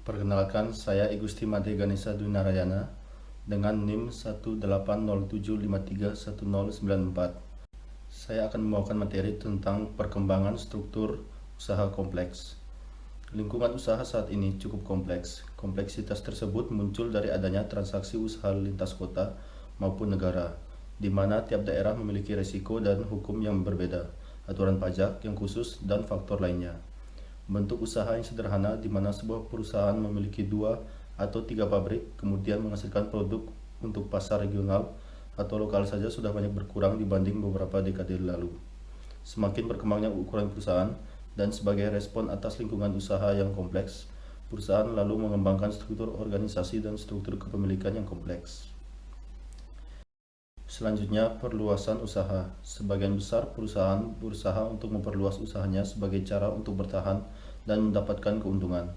Perkenalkan, saya Igusti Made Ganesha Dwi Narayana dengan NIM 180731094. Saya akan membawakan materi tentang perkembangan struktur usaha kompleks. Lingkungan usaha saat ini cukup kompleks. Kompleksitas tersebut muncul dari adanya transaksi usaha lintas kota maupun negara, di mana tiap daerah memiliki risiko dan hukum yang berbeda, aturan pajak yang khusus, dan faktor lainnya. Bentuk usaha yang sederhana di mana sebuah perusahaan memiliki 2 atau 3 pabrik, kemudian menghasilkan produk untuk pasar regional atau lokal saja sudah banyak berkurang dibanding beberapa dekade lalu. Semakin berkembangnya ukuran perusahaan dan sebagai respon atas lingkungan usaha yang kompleks, perusahaan lalu mengembangkan struktur organisasi dan struktur kepemilikan yang kompleks. Selanjutnya, perluasan usaha. Sebagian besar perusahaan berusaha untuk memperluas usahanya sebagai cara untuk bertahan dan mendapatkan keuntungan.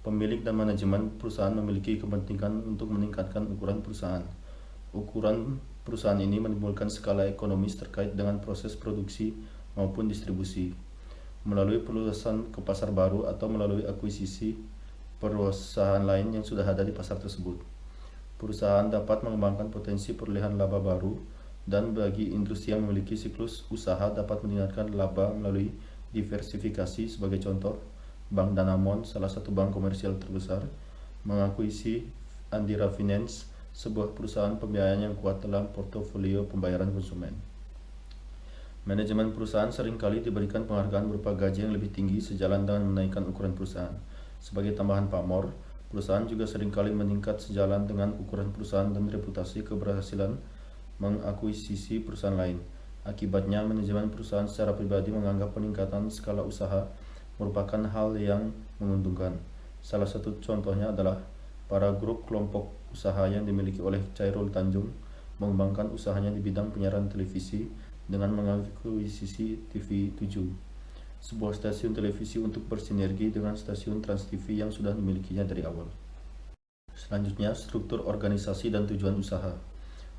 Pemilik dan manajemen perusahaan memiliki kepentingan untuk meningkatkan ukuran perusahaan. Ukuran perusahaan ini menimbulkan skala ekonomis terkait dengan proses produksi maupun distribusi, melalui perluasan ke pasar baru atau melalui akuisisi perusahaan lain yang sudah ada di pasar tersebut. Perusahaan dapat mengembangkan potensi perolehan laba baru, dan bagi industri yang memiliki siklus usaha dapat meningkatkan laba melalui diversifikasi. Sebagai contoh, Bank Danamon, salah satu bank komersial terbesar, mengakuisisi Andira Finance, sebuah perusahaan pembiayaan yang kuat dalam portofolio pembayaran konsumen. Manajemen perusahaan seringkali diberikan penghargaan berupa gaji yang lebih tinggi sejalan dengan menaikkan ukuran perusahaan. Sebagai tambahan pamor, perusahaan juga seringkali meningkat sejalan dengan ukuran perusahaan dan reputasi keberhasilan mengakuisisi perusahaan lain. Akibatnya, manajemen perusahaan secara pribadi menganggap peningkatan skala usaha merupakan hal yang menguntungkan. Salah satu contohnya adalah para grup kelompok usaha yang dimiliki oleh Chairul Tanjung mengembangkan usahanya di bidang penyiaran televisi dengan mengakuisisi TV7, sebuah stasiun televisi untuk bersinergi dengan stasiun Trans TV yang sudah dimilikinya dari awal. Selanjutnya, struktur organisasi dan tujuan usaha.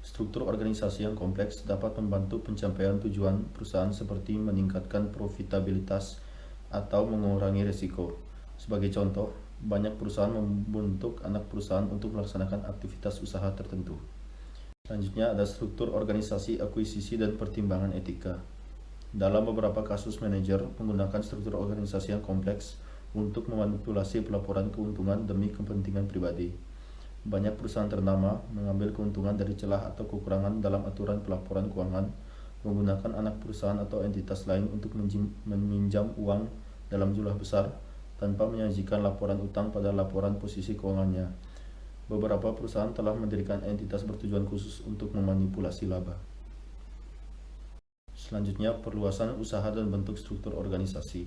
Struktur organisasi yang kompleks dapat membantu pencapaian tujuan perusahaan seperti meningkatkan profitabilitas atau mengurangi risiko. Sebagai contoh, banyak perusahaan membentuk anak perusahaan untuk melaksanakan aktivitas usaha tertentu. Selanjutnya ada struktur organisasi, akuisisi, dan pertimbangan etika. Dalam beberapa kasus, manajer menggunakan struktur organisasi yang kompleks untuk memanipulasi pelaporan keuntungan demi kepentingan pribadi. Banyak perusahaan ternama mengambil keuntungan dari celah atau kekurangan dalam aturan pelaporan keuangan, menggunakan anak perusahaan atau entitas lain untuk meminjam uang dalam jumlah besar tanpa menyajikan laporan utang pada laporan posisi keuangannya. Beberapa perusahaan telah mendirikan entitas bertujuan khusus untuk memanipulasi laba. Selanjutnya, perluasan usaha dan bentuk struktur organisasi.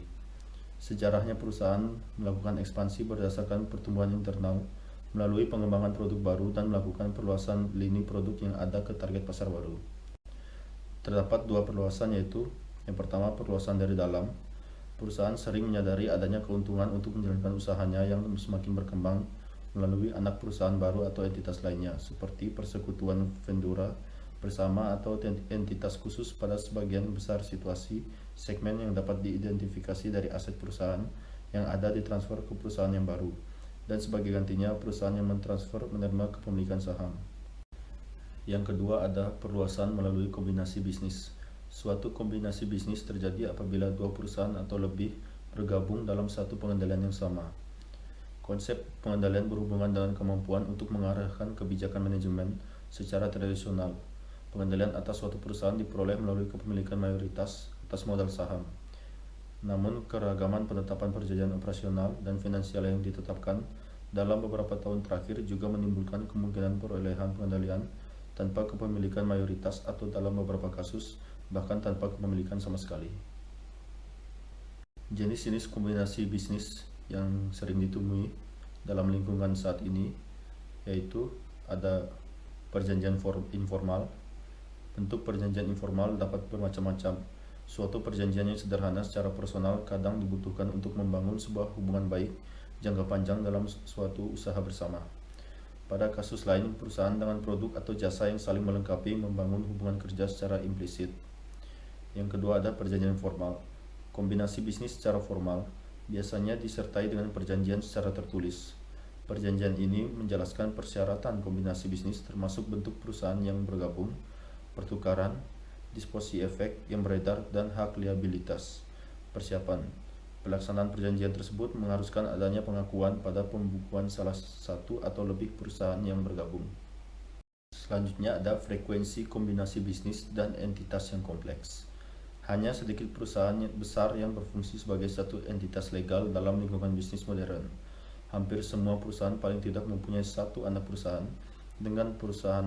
Sejarahnya perusahaan melakukan ekspansi berdasarkan pertumbuhan internal melalui pengembangan produk baru dan melakukan perluasan lini produk yang ada ke target pasar baru. Terdapat 2 perluasan, yaitu yang pertama, perluasan dari dalam. Perusahaan sering menyadari adanya keuntungan untuk menjalankan usahanya yang semakin berkembang melalui anak perusahaan baru atau entitas lainnya, seperti persekutuan vendora bersama atau entitas khusus. Pada sebagian besar situasi, segmen yang dapat diidentifikasi dari aset perusahaan yang ada ditransfer ke perusahaan yang baru, dan sebagai gantinya perusahaan yang mentransfer menerima kepemilikan saham. Yang kedua ada perluasan melalui kombinasi bisnis. Suatu kombinasi bisnis terjadi apabila 2 perusahaan atau lebih bergabung dalam satu pengendalian yang sama. Konsep pengendalian berhubungan dengan kemampuan untuk mengarahkan kebijakan manajemen secara tradisional. Pengendalian atas suatu perusahaan diperoleh melalui kepemilikan mayoritas atas modal saham. Namun, keragaman penetapan perjanjian operasional dan finansial yang ditetapkan dalam beberapa tahun terakhir juga menimbulkan kemungkinan perolehan pengendalian tanpa kepemilikan mayoritas atau dalam beberapa kasus bahkan tanpa kepemilikan sama sekali. Jenis-jenis kombinasi bisnis yang sering ditemui dalam lingkungan saat ini yaitu ada perjanjian informal. Bentuk perjanjian informal dapat bermacam-macam. Suatu perjanjian yang sederhana secara personal kadang dibutuhkan untuk membangun sebuah hubungan baik jangka panjang dalam suatu usaha bersama. Pada kasus lain, perusahaan dengan produk atau jasa yang saling melengkapi membangun hubungan kerja secara implisit. Yang kedua ada perjanjian formal. Kombinasi bisnis secara formal biasanya disertai dengan perjanjian secara tertulis. Perjanjian ini menjelaskan persyaratan kombinasi bisnis termasuk bentuk perusahaan yang bergabung, pertukaran, disposisi efek yang beredar, dan hak liabilitas. Persiapan. Pelaksanaan perjanjian tersebut mengharuskan adanya pengakuan pada pembukuan salah satu atau lebih perusahaan yang bergabung. Selanjutnya ada frekuensi kombinasi bisnis dan entitas yang kompleks. Hanya sedikit perusahaan besar yang berfungsi sebagai satu entitas legal dalam lingkungan bisnis modern. Hampir semua perusahaan paling tidak mempunyai satu anak perusahaan, dengan perusahaan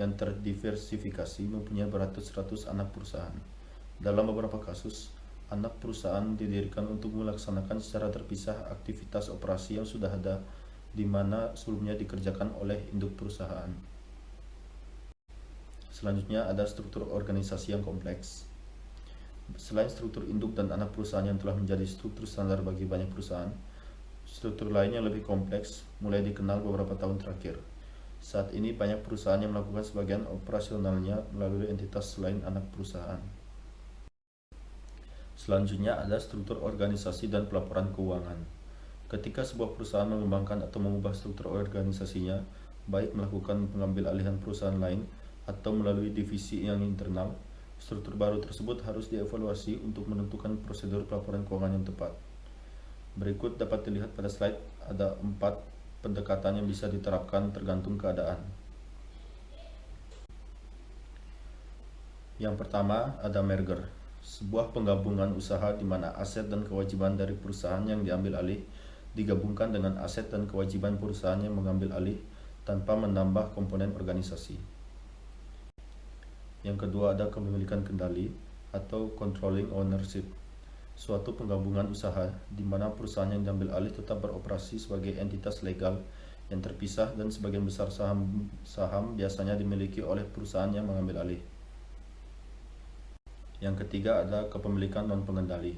yang terdiversifikasi mempunyai beratus-ratus anak perusahaan. Dalam beberapa kasus, anak perusahaan didirikan untuk melaksanakan secara terpisah aktivitas operasi yang sudah ada, di mana sebelumnya dikerjakan oleh induk perusahaan. Selanjutnya ada struktur organisasi yang kompleks. Selain struktur induk dan anak perusahaan yang telah menjadi struktur standar bagi banyak perusahaan, struktur lain yang lebih kompleks mulai dikenal beberapa tahun terakhir. Saat ini banyak perusahaan yang melakukan sebagian operasionalnya melalui entitas selain anak perusahaan. Selanjutnya ada struktur organisasi dan pelaporan keuangan. Ketika sebuah perusahaan mengembangkan atau mengubah struktur organisasinya, baik melakukan pengambil alihan perusahaan lain atau melalui divisi yang internal, struktur baru tersebut harus dievaluasi untuk menentukan prosedur pelaporan keuangan yang tepat. Berikut dapat dilihat pada slide, ada 4 pendekatan yang bisa diterapkan tergantung keadaan. Yang pertama ada merger, sebuah penggabungan usaha di mana aset dan kewajiban dari perusahaan yang diambil alih digabungkan dengan aset dan kewajiban perusahaan yang mengambil alih tanpa menambah komponen organisasi. Yang kedua ada kepemilikan kendali atau controlling ownership, suatu penggabungan usaha di mana perusahaan yang diambil alih tetap beroperasi sebagai entitas legal yang terpisah dan sebagian besar saham biasanya dimiliki oleh perusahaan yang mengambil alih. Yang ketiga ada kepemilikan non-pengendali,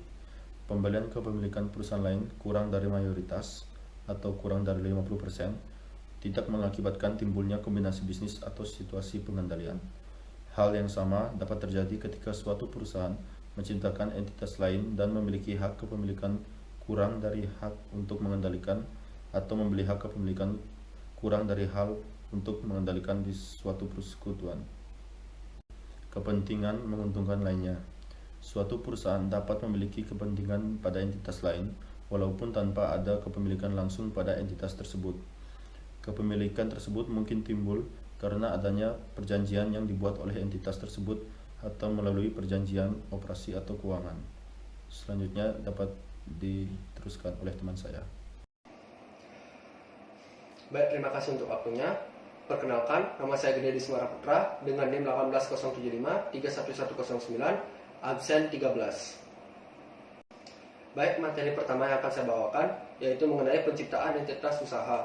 pembelian kepemilikan perusahaan lain kurang dari mayoritas atau kurang dari 50% tidak mengakibatkan timbulnya kombinasi bisnis atau situasi pengendalian. Hal yang sama dapat terjadi ketika suatu perusahaan menciptakan entitas lain dan memiliki hak kepemilikan kurang dari hak untuk mengendalikan atau membeli hak kepemilikan kurang dari hal untuk mengendalikan di suatu persekutuan. Kepentingan menguntungkan lainnya. Suatu perusahaan dapat memiliki kepentingan pada entitas lain walaupun tanpa ada kepemilikan langsung pada entitas tersebut. Kepemilikan tersebut mungkin timbul karena adanya perjanjian yang dibuat oleh entitas tersebut atau melalui perjanjian operasi atau keuangan. Selanjutnya dapat diteruskan oleh teman saya. Baik, terima kasih untuk waktunya. Perkenalkan, nama saya Gede Dismara Putra dengan NIM 18075 31109, absen 13. Baik, materi pertama yang akan saya bawakan yaitu mengenai penciptaan entitas usaha.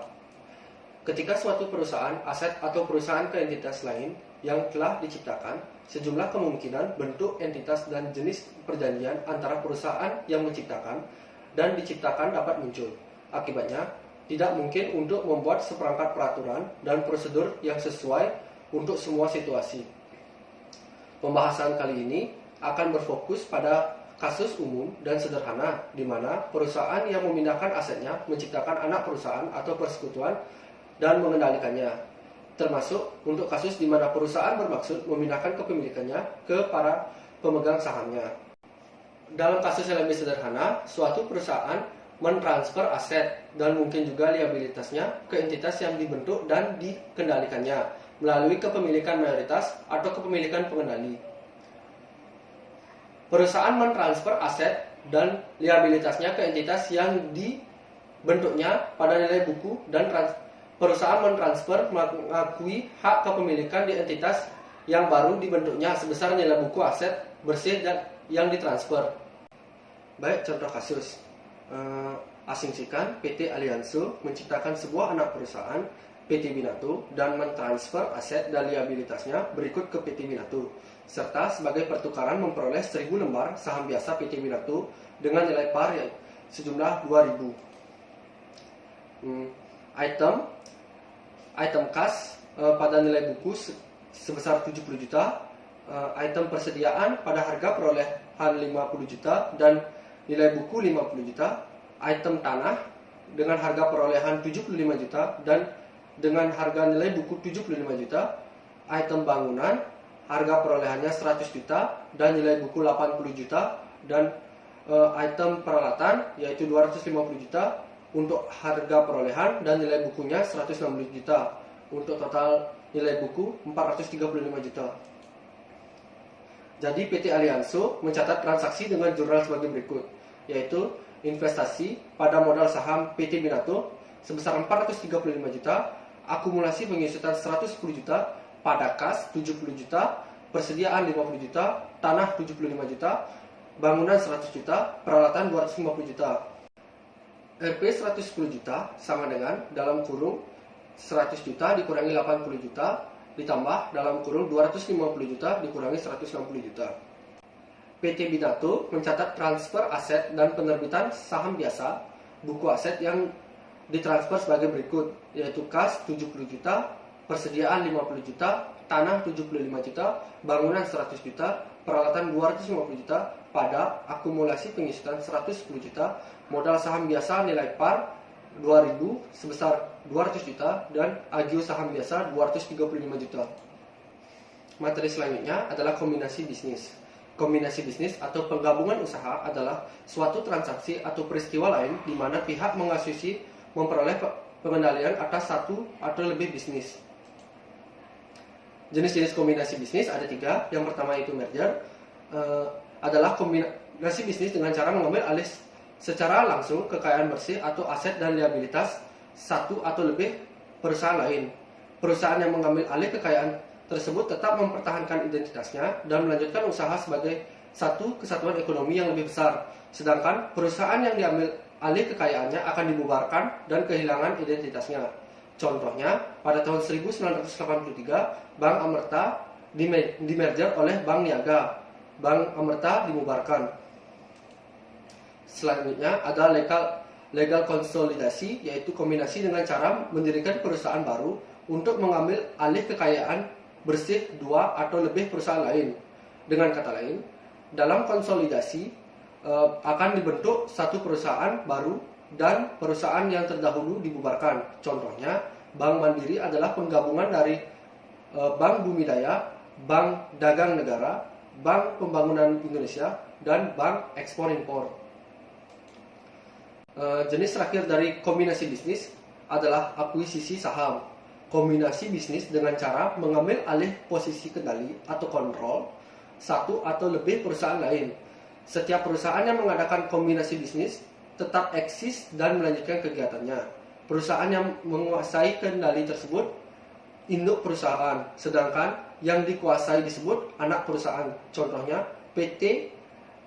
Ketika suatu perusahaan, aset atau perusahaan ke entitas lain yang telah diciptakan, sejumlah kemungkinan bentuk entitas dan jenis perjanjian antara perusahaan yang menciptakan dan diciptakan dapat muncul. Akibatnya, tidak mungkin untuk membuat seperangkat peraturan dan prosedur yang sesuai untuk semua situasi. Pembahasan kali ini akan berfokus pada kasus umum dan sederhana di mana perusahaan yang memindahkan asetnya menciptakan anak perusahaan atau persekutuan dan mengendalikannya, termasuk untuk kasus di mana perusahaan bermaksud memindahkan kepemilikannya ke para pemegang sahamnya. Dalam kasus yang lebih sederhana, suatu perusahaan mentransfer aset dan mungkin juga liabilitasnya ke entitas yang dibentuk dan dikendalikannya melalui kepemilikan mayoritas atau kepemilikan pengendali. Perusahaan mentransfer aset dan liabilitasnya ke entitas yang dibentuknya pada nilai buku dan perusahaan mentransfer mengakui hak kepemilikan di entitas yang baru dibentuknya sebesar nilai buku aset bersih dan yang ditransfer. Baik, contoh kasus. Asumsikan PT Alianso menciptakan sebuah anak perusahaan PT Binato dan mentransfer aset dan liabilitasnya berikut ke PT Binato, serta sebagai pertukaran memperoleh 1000 lembar saham biasa PT Binato dengan nilai par sejumlah 2000. Item kas pada nilai buku sebesar 70 juta, item persediaan pada harga perolehan 50 juta dan nilai buku 50 juta, item tanah dengan harga perolehan 75 juta dan dengan harga nilai buku 75 juta. Item bangunan harga perolehannya 100 juta dan nilai buku 80 juta. Dan item peralatan yaitu 250 juta untuk harga perolehan dan nilai bukunya 160 juta. Untuk total nilai buku 435 juta. Jadi PT Alianso mencatat transaksi dengan jurnal sebagai berikut, yaitu investasi pada modal saham PT Binato sebesar 435 juta, akumulasi pengisian 110 juta, pada kas 70 juta, persediaan 50 juta, tanah 75 juta, bangunan 100 juta, peralatan 250 juta. RP 110 juta sama dengan dalam kurung 100 juta dikurangi 80 juta ditambah dalam kurung 250 juta dikurangi 160 juta. PT Binato mencatat transfer aset dan penerbitan saham biasa, buku aset yang ditransfer sebagai berikut, yaitu kas 70 juta, persediaan 50 juta, tanah 75 juta, bangunan 100 juta, peralatan 250 juta, pada akumulasi pengisian 110 juta, modal saham biasa nilai par 2000 sebesar 200 juta, dan agio saham biasa 235 juta. Materi selanjutnya adalah kombinasi bisnis. Kombinasi bisnis atau penggabungan usaha adalah suatu transaksi atau peristiwa lain di mana pihak mengasosiasi memperoleh pengendalian atas satu atau lebih bisnis. Jenis-jenis kombinasi bisnis ada 3. Yang pertama itu merger, adalah kombinasi bisnis dengan cara mengambil alih secara langsung kekayaan bersih atau aset dan liabilitas satu atau lebih perusahaan lain. Perusahaan yang mengambil alih kekayaan tersebut tetap mempertahankan identitasnya dan melanjutkan usaha sebagai satu kesatuan ekonomi yang lebih besar. Sedangkan perusahaan yang diambil alih kekayaannya akan dibubarkan dan kehilangan identitasnya. Contohnya, pada tahun 1983, Bank Amerta dimerger oleh Bank Niaga. Bank Amerta dibubarkan. Selanjutnya ada legal konsolidasi, yaitu kombinasi dengan cara mendirikan perusahaan baru untuk mengambil alih kekayaan bersih 2 atau lebih perusahaan lain. Dengan kata lain, dalam konsolidasi akan dibentuk satu perusahaan baru dan perusahaan yang terdahulu dibubarkan. Contohnya, Bank Mandiri adalah penggabungan dari Bank Bumi Daya, Bank Dagang Negara, Bank Pembangunan Indonesia, dan Bank Ekspor Impor. Jenis terakhir dari kombinasi bisnis adalah akuisisi saham. Kombinasi bisnis dengan cara mengambil alih posisi kendali atau kontrol satu atau lebih perusahaan lain. Setiap perusahaan yang mengadakan kombinasi bisnis tetap eksis dan melanjutkan kegiatannya. Perusahaan yang menguasai kendali tersebut induk perusahaan, sedangkan yang dikuasai disebut anak perusahaan. Contohnya, PT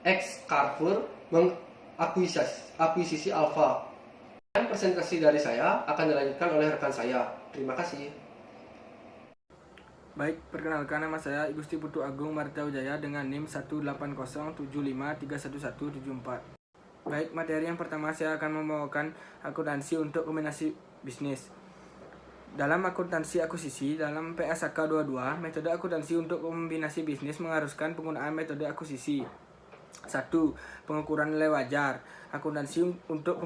X Carrefour mengakuisisi Alfa. Dan presentasi dari saya akan dilanjutkan oleh rekan saya. Terima kasih. Baik, perkenalkan nama saya Igusti Putu Agung Marta Wijaya dengan NIM 18075311174. Baik, materi yang pertama saya akan membawakan akuntansi untuk kombinasi bisnis. Dalam akuntansi akuisisi, dalam PSAK 22, metode akuntansi untuk kombinasi bisnis mengharuskan penggunaan metode akuisisi. 1. Pengukuran nilai wajar. Akuntansi untuk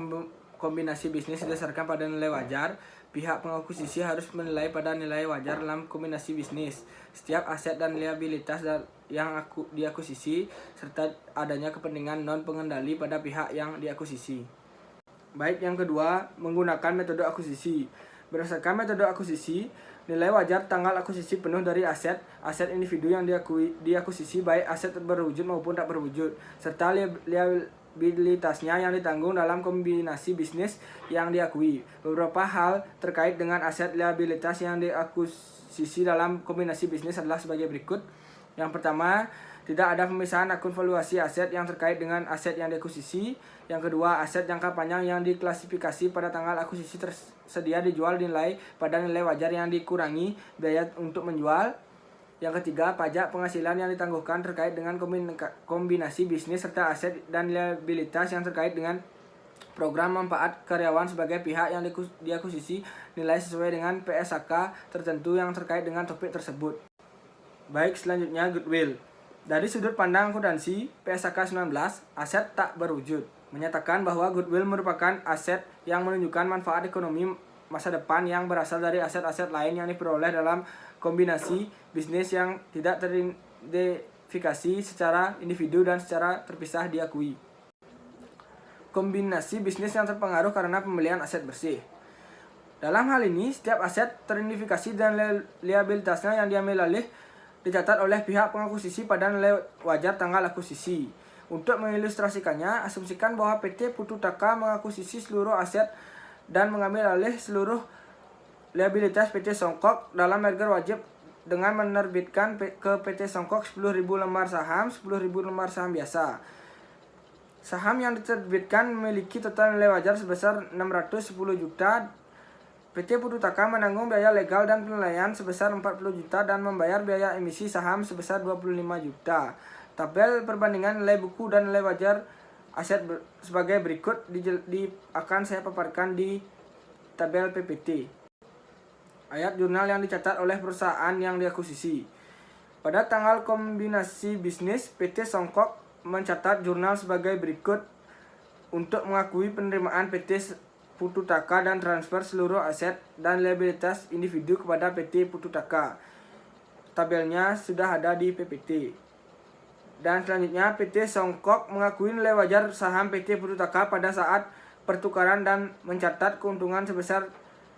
kombinasi bisnis didasarkan pada nilai wajar. Pihak pengakuisisi harus menilai pada nilai wajar dalam kombinasi bisnis setiap aset dan liabilitas yang diakuisisi serta adanya kepentingan non pengendali pada pihak yang diakuisisi. Baik, yang kedua, menggunakan metode akuisisi. Berdasarkan metode akuisisi, nilai wajar tanggal akuisisi penuh dari aset individu yang diakuisisi, baik aset berwujud maupun tak berwujud, serta liabilitasnya yang ditanggung dalam kombinasi bisnis yang diakui. Beberapa hal terkait dengan aset liabilitas yang diakuisisi dalam kombinasi bisnis adalah sebagai berikut. Yang pertama, tidak ada pemisahan akun valuasi aset yang terkait dengan aset yang diakuisisi. Yang kedua, aset jangka panjang yang diklasifikasi pada tanggal akuisisi tersedia dijual dinilai pada nilai wajar yang dikurangi biaya untuk menjual. Yang ketiga, pajak penghasilan yang ditangguhkan terkait dengan kombinasi bisnis serta aset dan liabilitas yang terkait dengan program manfaat karyawan sebagai pihak yang diakuisisi nilai sesuai dengan PSAK tertentu yang terkait dengan topik tersebut. Baik, selanjutnya goodwill. Dari sudut pandang akuntansi PSAK 19, aset tak berwujud menyatakan bahwa goodwill merupakan aset yang menunjukkan manfaat ekonomi masa depan yang berasal dari aset-aset lain yang diperoleh dalam kombinasi bisnis yang tidak teridentifikasi secara individu dan secara terpisah diakui. Kombinasi bisnis yang terpengaruh karena pembelian aset bersih. Dalam hal ini, setiap aset teridentifikasi dan liabilitasnya yang diambil alih dicatat oleh pihak pengakuisisi pada nilai wajar tanggal akuisisi. Untuk mengilustrasikannya, asumsikan bahwa PT Putu Taka mengakuisisi seluruh aset dan mengambil alih seluruh liabilitas PT Songkok dalam merger wajib dengan menerbitkan ke PT Songkok 10.000 lembar saham, 10.000 lembar saham biasa. Saham yang diterbitkan memiliki total nilai wajar sebesar 610 juta. PT Putu Taka menanggung biaya legal dan penilaian sebesar 40 juta dan membayar biaya emisi saham sebesar 25 juta. Tabel perbandingan nilai buku dan nilai wajar aset sebagai berikut akan saya paparkan di tabel PPT. Ayat jurnal yang dicatat oleh perusahaan yang diakuisisi. Pada tanggal kombinasi bisnis, PT Songkok mencatat jurnal sebagai berikut untuk mengakui penerimaan PT Putu Taka dan transfer seluruh aset dan liabilitas individu kepada PT Putu Taka. Tabelnya sudah ada di PPT. Dan selanjutnya PT Songkok mengakui nilai wajar saham PT Putu Taka pada saat pertukaran dan mencatat keuntungan sebesar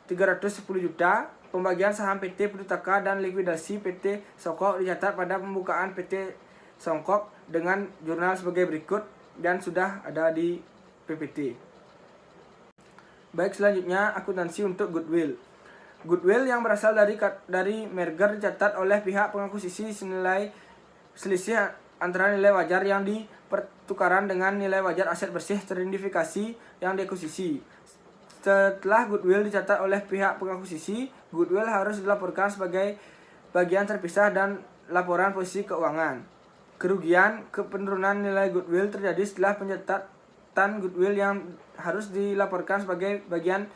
310 juta. Pembagian saham PT Putu Taka dan likuidasi PT Songkok dicatat pada pembukaan PT Songkok dengan jurnal sebagai berikut dan sudah ada di PPT. Baik, selanjutnya akuntansi untuk goodwill. Goodwill yang berasal dari merger dicatat oleh pihak pengakuisisi senilai selisih antara nilai wajar yang dipertukaran dengan nilai wajar aset bersih teridentifikasi yang diakuisisi. Setelah goodwill dicatat oleh pihak pengakuisisi, goodwill harus dilaporkan sebagai bagian terpisah dan laporan posisi keuangan. Kerugian penurunan nilai goodwill terjadi setelah pencatatan goodwill yang harus dilaporkan sebagai bagian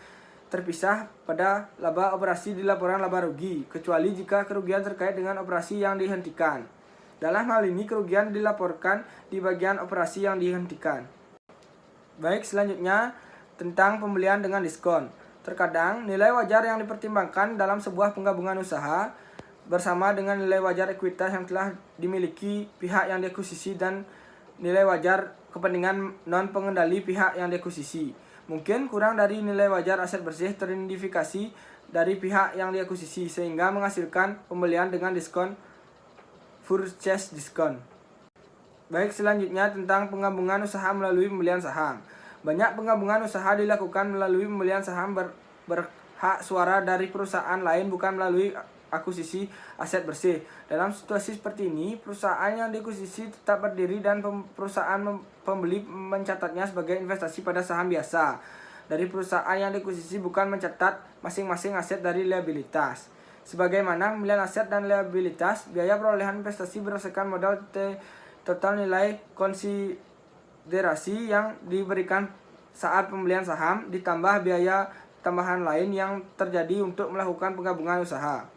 terpisah pada laba operasi di laporan laba rugi, kecuali jika kerugian terkait dengan operasi yang dihentikan. Dalam hal ini, kerugian dilaporkan di bagian operasi yang dihentikan. Baik, selanjutnya tentang pembelian dengan diskon. Terkadang, nilai wajar yang dipertimbangkan dalam sebuah penggabungan usaha bersama dengan nilai wajar ekuitas yang telah dimiliki pihak yang diakuisisi dan nilai wajar kepentingan non-pengendali pihak yang diakuisisi. Mungkin kurang dari nilai wajar aset bersih teridentifikasi dari pihak yang diakuisisi sehingga menghasilkan pembelian dengan diskon purchase discount. Baik, selanjutnya tentang penggabungan usaha melalui pembelian saham. Banyak penggabungan usaha dilakukan melalui pembelian saham berhak suara dari perusahaan lain bukan melalui akuisisi aset bersih. Dalam situasi seperti ini, perusahaan yang diakuisisi tetap berdiri dan perusahaan pembeli mencatatnya sebagai investasi pada saham biasa. Dari perusahaan yang diakuisisi bukan mencatat masing-masing aset dari liabilitas. Sebagaimana pembelian aset dan liabilitas, biaya perolehan investasi berdasarkan modal total nilai konsiderasi yang diberikan saat pembelian saham ditambah biaya tambahan lain yang terjadi untuk melakukan penggabungan usaha.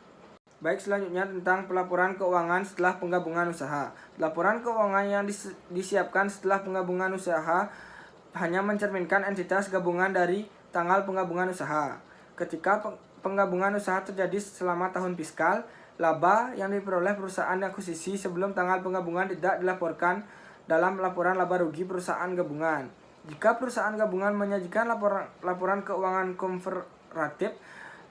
Baik, selanjutnya tentang pelaporan keuangan setelah penggabungan usaha. Laporan keuangan yang disiapkan setelah penggabungan usaha hanya mencerminkan entitas gabungan dari tanggal penggabungan usaha. Ketika penggabungan usaha terjadi selama tahun fiskal, laba yang diperoleh perusahaan akuisisi sebelum tanggal penggabungan tidak dilaporkan dalam laporan laba rugi perusahaan gabungan. Jika perusahaan gabungan menyajikan laporan keuangan komparatif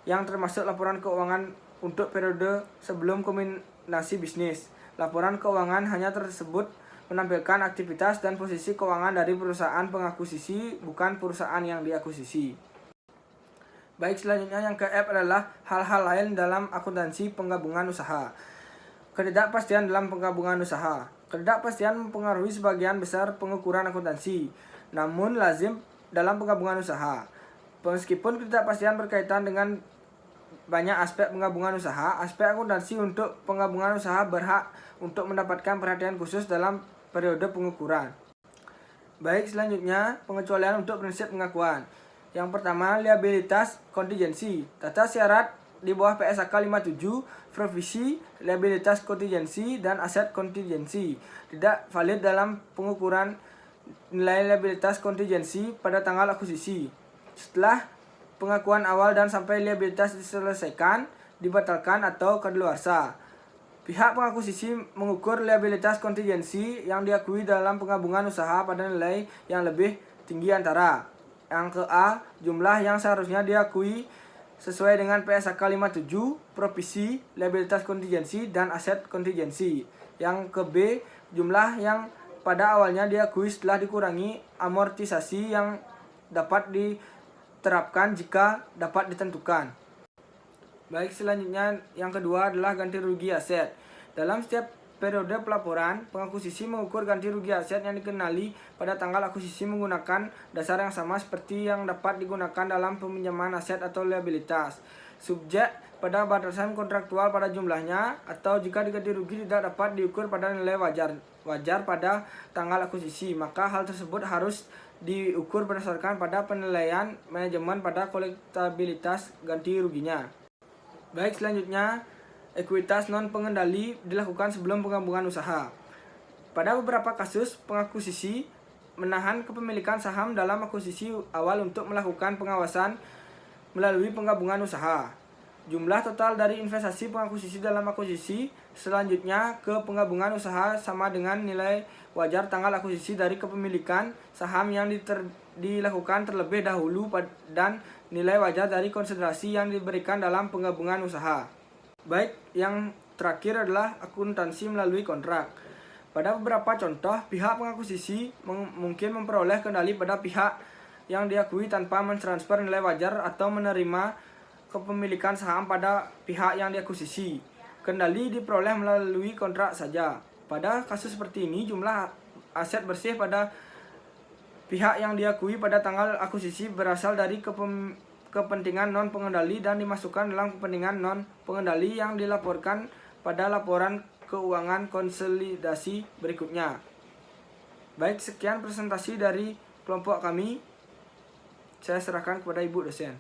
yang termasuk laporan keuangan untuk periode sebelum kombinasi bisnis, laporan keuangan hanya tersebut menampilkan aktivitas dan posisi keuangan dari perusahaan pengakuisisi, bukan perusahaan yang diakuisisi. Baik, selanjutnya yang ke F adalah hal-hal lain dalam akuntansi penggabungan usaha. Ketidakpastian dalam penggabungan usaha. Ketidakpastian mempengaruhi sebagian besar pengukuran akuntansi, namun lazim dalam penggabungan usaha. Meskipun ketidakpastian berkaitan dengan banyak aspek penggabungan usaha, aspek akuntansi untuk penggabungan usaha berhak untuk mendapatkan perhatian khusus dalam periode pengukuran. Baik, selanjutnya pengecualian untuk prinsip pengakuan. Yang pertama, liabilitas kontingensi. Tata syarat di bawah PSAK 57, provisi, liabilitas kontingensi, dan aset kontingensi. Tidak valid dalam pengukuran nilai liabilitas kontingensi pada tanggal akuisisi. Setelah pengakuan awal dan sampai liabilitas diselesaikan, dibatalkan atau kadaluarsa. Pihak pengakuisisi mengukur liabilitas kontingensi yang diakui dalam penggabungan usaha pada nilai yang lebih tinggi antara yang ke A, jumlah yang seharusnya diakui sesuai dengan PSAK 57, provisi, liabilitas kontingensi, dan aset kontingensi. Yang ke B, jumlah yang pada awalnya diakui setelah dikurangi amortisasi yang dapat diterapkan jika dapat ditentukan. Baik, selanjutnya yang kedua adalah ganti rugi aset. Dalam setiap periode pelaporan, pengakuisisi mengukur ganti rugi aset yang dikenali pada tanggal akuisisi menggunakan dasar yang sama seperti yang dapat digunakan dalam peminjaman aset atau liabilitas. Subjek pada batasan kontraktual pada jumlahnya, atau jika ganti rugi tidak dapat diukur pada nilai wajar pada tanggal akuisisi, maka hal tersebut harus diukur berdasarkan pada penilaian manajemen pada kolektabilitas ganti ruginya. Baik, selanjutnya ekuitas non pengendali dilakukan sebelum penggabungan usaha. Pada beberapa kasus, pengakuisisi menahan kepemilikan saham dalam akuisisi awal untuk melakukan pengawasan melalui penggabungan usaha. Jumlah total dari investasi pengakuisisi dalam akuisisi selanjutnya ke penggabungan usaha sama dengan nilai wajar tanggal akuisisi dari kepemilikan saham yang dilakukan terlebih dahulu dan nilai wajar dari konsiderasi yang diberikan dalam penggabungan usaha. Baik, yang terakhir adalah akuntansi melalui kontrak. Pada beberapa contoh, pihak pengakuisisi mungkin memperoleh kendali pada pihak yang diakui tanpa mentransfer nilai wajar atau menerima kepemilikan saham pada pihak yang diakuisisi. Kendali diperoleh melalui kontrak saja. Pada kasus seperti ini, jumlah aset bersih pada pihak yang diakui pada tanggal akuisisi berasal dari kepentingan non pengendali dan dimasukkan dalam kepentingan non pengendali yang dilaporkan pada laporan keuangan konsolidasi berikutnya. Baik, sekian presentasi dari kelompok kami. Saya serahkan kepada Ibu dosen.